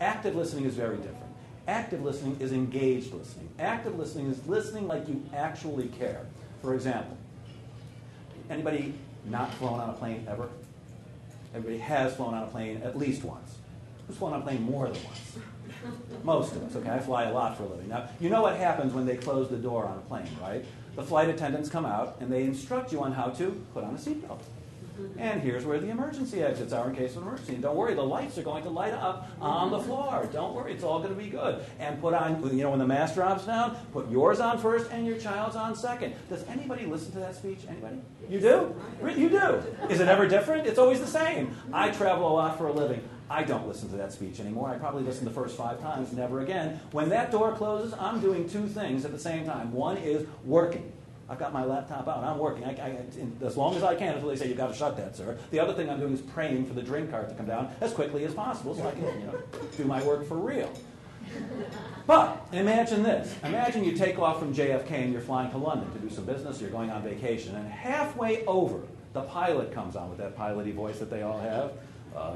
Active listening is very different. Active listening is engaged listening. Active listening is listening like you actually care. For example, anybody not flown on a plane ever? Everybody has flown on a plane at least once. Who's flown on a plane more than once? Most of us, okay? I fly a lot for a living. Now, you know what happens when they close the door on a plane, right? The flight attendants come out and they instruct you on how to put on a seatbelt. And here's where the emergency exits are in case of emergency. And don't worry, the lights are going to light up on the floor. Don't worry, it's all going to be good. And put on, you know, when the mask drops down, put yours on first and your child's on second. Does anybody listen to that speech? Anybody? You do? You do. Is it ever different? It's always the same. I travel a lot for a living. I don't listen to that speech anymore. I probably listened the first 5 times, never again. When that door closes, I'm doing 2 things at the same time. One is working. I've got my laptop out. I'm working as long as I can until they say, you've got to shut that, sir. The other thing I'm doing is praying for the drink cart to come down as quickly as possible so I can do my work for real. But imagine this. Imagine you take off from JFK and you're flying to London to do some business. You're going on vacation. And halfway over, the pilot comes on with that piloty voice that they all have.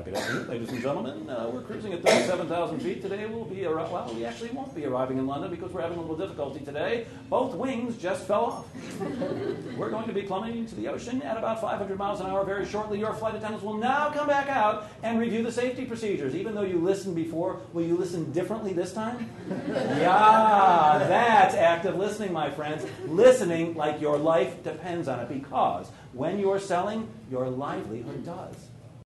Good afternoon, ladies and gentlemen. We're cruising at 37,000 feet. Today we actually won't be arriving in London because we're having a little difficulty today. Both wings just fell off. We're going to be plummeting into the ocean at about 500 miles an hour very shortly. Your flight attendants will now come back out and review the safety procedures. Even though you listened before, will you listen differently this time? Yeah, that's active listening, my friends. Listening like your life depends on it, because when you're selling, your livelihood does.